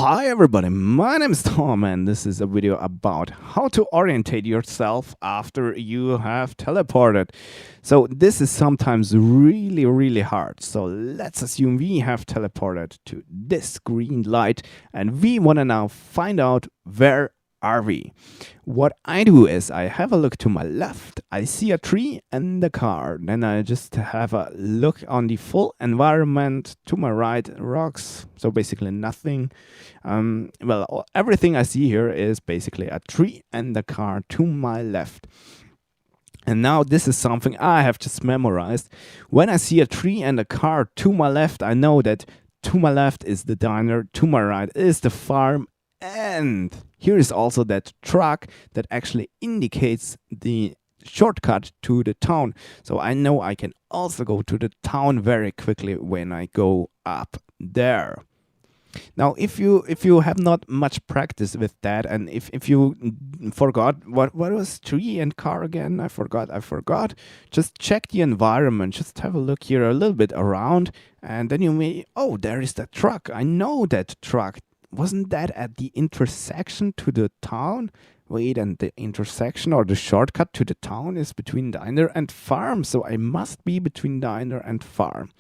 Hi everybody, my name is Tom and this is a video about how to orientate yourself after you have teleported. So this is sometimes really hard. So let's assume we have teleported to this green light and we want to now find out where are we. What I do is I have a look to my left, I see a tree and a car, then I just have a look on the full environment. To my right, rocks, so basically nothing. Everything I see here is basically a tree and a car to my left. And now this is something I have just memorized. When I see a tree and a car to my left, I know that to my left is the diner, to my right is the farm, and here is also that truck that actually indicates the shortcut to the town. So I know I can also go to the town very quickly when I go up there. Now, if you have not much practice with that, and if you forgot what was tree and car again, I forgot. Just check the environment. Just have a look here a little bit around, and then you may, oh, there is that truck. I know that truck. Wasn't that at the intersection to the town? Wait, and the intersection or the shortcut to the town is between diner and farm. So I must be between diner and farm.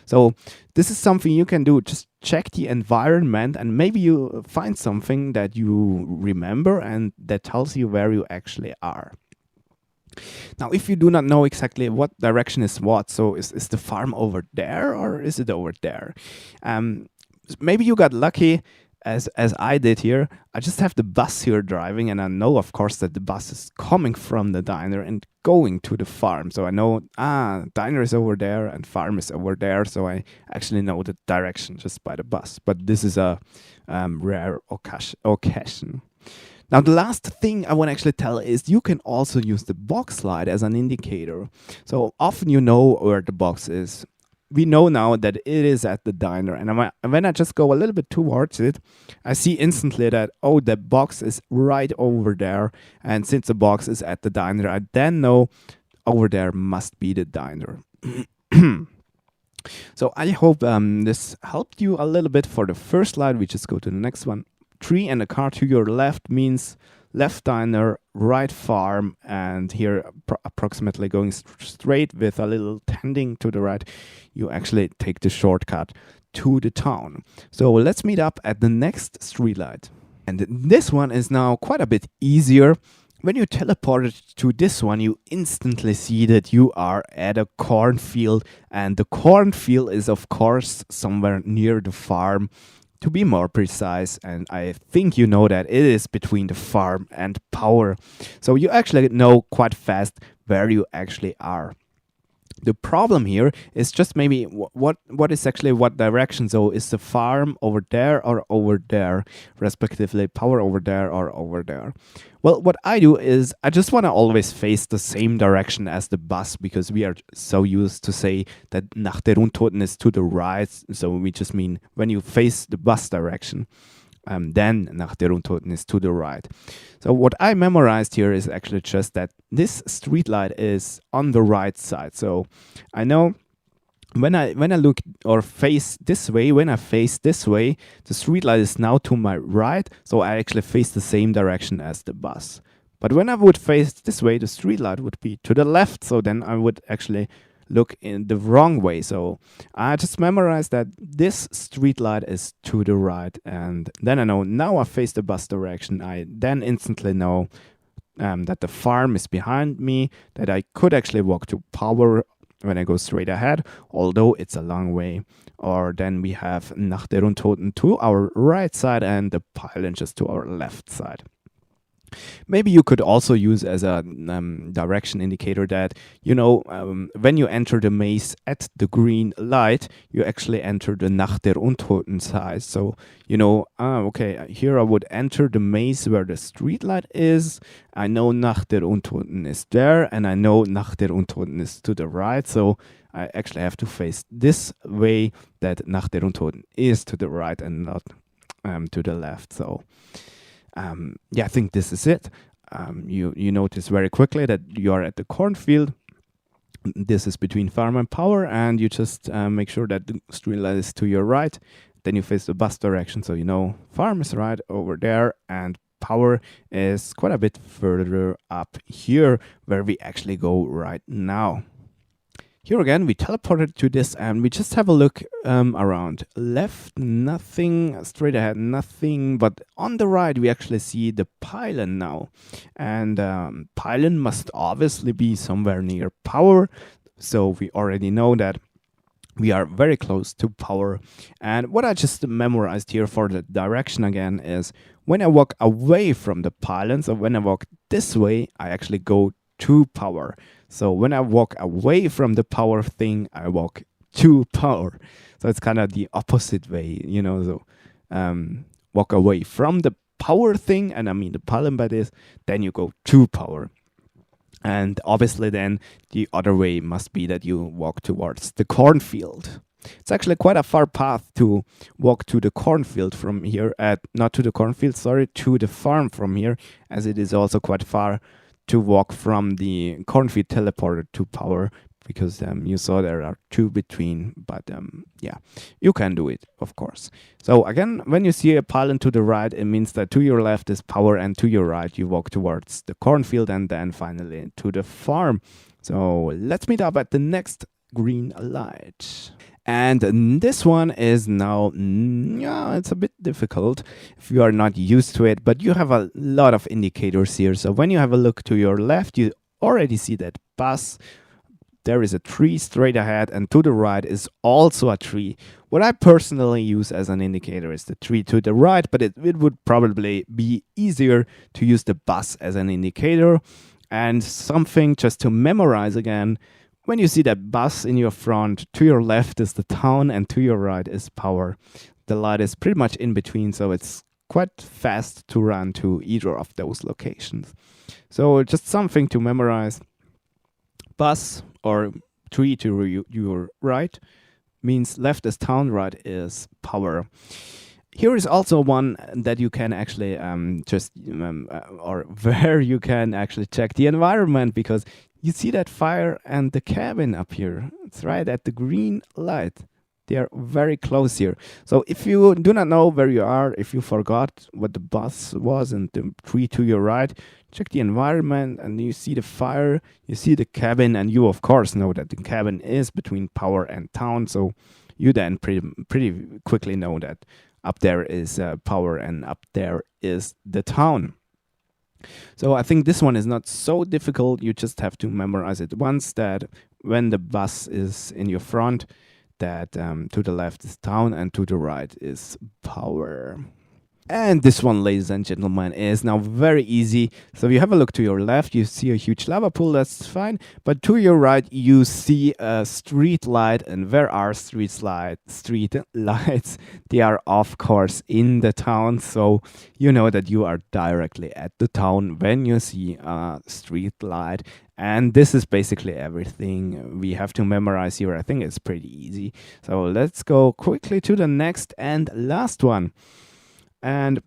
So this is something you can do. Just check the environment and maybe you find something that you remember and that tells you where you actually are. Now, if you do not know exactly what direction is what, so is the farm over there or is it over there? Maybe you got lucky. As I did here, I just have the bus here driving and I know, of course, that the bus is coming from the diner and going to the farm. So I know, diner is over there and farm is over there. So I actually know the direction just by the bus. But this is a rare occasion. Now, the last thing I want to actually tell is you can also use the box light as an indicator. So often you know where the box is. We know now that it is at the diner, and when I just go a little bit towards it, I see instantly that, oh, the box is right over there, and since the box is at the diner, I then know over there must be the diner. So I hope this helped you a little bit for the first slide. We just go to the next one. Tree and a car to your left means left diner, right farm, and here approximately going straight with a little tending to the right, you actually take the shortcut to the town. So let's meet up at the next streetlight. And this one is now quite a bit easier. When you teleport to this one, you instantly see that you are at a cornfield, and the cornfield is of course somewhere near the farm. To be more precise, and I think you know that it is between the farm and power. So you actually know quite fast where you actually are. The problem here is just maybe what is actually what direction. So is the farm over there or over there, respectively power over there or over there? Well, what I do is I just want to always face the same direction as the bus, because we are so used to say that nach der Untoten is to the right. So we just mean when you face the bus direction, then nach der Untoten is to the right. So what I memorized here is actually just that this streetlight is on the right side. So I know when I look or face this way, when I face this way, the streetlight is now to my right. So I actually face the same direction as the bus. But when I would face this way, the streetlight would be to the left. So then I would actually look in the wrong way. So I just memorized that this street light is to the right, and then I know now I face the bus direction. I then instantly know that the farm is behind me, that I could actually walk to power when I go straight ahead, although it's a long way. Or then we have nach der Untoten to our right side and the pylon just to our left side. Maybe you could also use as a direction indicator that, you know, when you enter the maze at the green light, you actually enter the Nach der Untoten side. So, you know, okay, here I would enter the maze where the street light is. I know Nach der Untoten is there, and I know Nach der Untoten is to the right. So I actually have to face this way, that Nach der Untoten is to the right and not to the left. So yeah, I think this is it. You notice very quickly that you are at the cornfield. This is between farm and power, and you just make sure that the street light is to your right. then you face the bus direction. So you know farm is right over there and power is quite a bit further up here where we actually go right now. Here again, we teleported to this and we just have a look around. Left, nothing. Straight ahead, nothing. But on the right, we actually see the pylon now. And pylon must obviously be somewhere near power. So we already know that we are very close to power. And what I just memorized here for the direction again is when I walk away from the pylon, so when I walk this way, I actually go to power. So when I walk away from the power thing, I walk to power. So it's kind of the opposite way, you know. So walk away from the power thing, and I mean the pylon by this, then you go to power. And obviously then the other way must be that you walk towards the cornfield. It's actually quite a far path to walk to the cornfield from here. Not to the cornfield, sorry, to the farm from here, as it is also quite far to walk from the cornfield teleporter to power, because you saw there are two between, but yeah, you can do it, of course. So again, when you see a pylon to the right, it means that to your left is power and to your right you walk towards the cornfield and then finally to the farm. So let's meet up at the next green light. And this one is now, yeah, it's a bit difficult if you are not used to it, but you have a lot of indicators here. So when you have a look to your left, you already see that bus. There is a tree straight ahead, and to the right is also a tree. What I personally use as an indicator is the tree to the right, but it would probably be easier to use the bus as an indicator. And something just to memorize again, when you see that bus in your front, to your left is the town and to your right is power. The light is pretty much in between, so it's quite fast to run to either of those locations. So just something to memorize. Bus or tree to your right means left is town, right is power. Here is also one that you can actually or where you can actually check the environment, because you see that fire and the cabin up here. It's right at the green light. They are very close here. So if you do not know where you are, if you forgot what the bus was and the tree to your right, check the environment and you see the fire, you see the cabin, and you of course know that the cabin is between power and town. So you then pretty quickly know that up there is power and up there is the town. So I think this one is not so difficult. You just have to memorize it once, that when the bus is in your front, that to the left is town and to the right is power. And this one, ladies and gentlemen, is now very easy. So you have a look to your left, you see a huge lava pool, that's fine. But to your right, you see a street light. And where are street lights? They are, of course, in the town. So you know that you are directly at the town when you see a street light. And this is basically everything we have to memorize here. I think it's pretty easy. So let's go quickly to the next and last one. And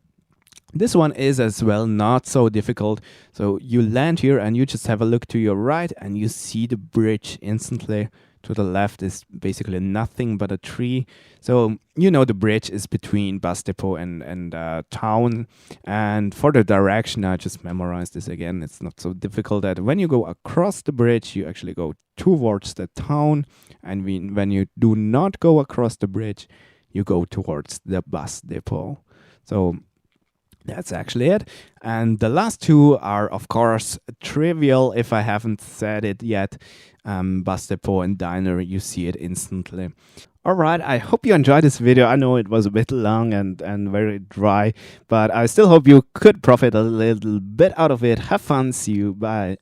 this one is as well not so difficult. So you land here and you just have a look to your right and you see the bridge instantly. To the left is basically nothing but a tree. So you know the bridge is between bus depot and town. And for the direction, I just memorized this again. It's not so difficult that when you go across the bridge, you actually go towards the town. And when you do not go across the bridge, you go towards the bus depot. So that's actually it. And the last two are, of course, trivial if I haven't said it yet. Bus depot and diner, you see it instantly. Alright, I hope you enjoyed this video. I know it was a bit long and very dry, but I still hope you could profit a little bit out of it. Have fun. See you. Bye.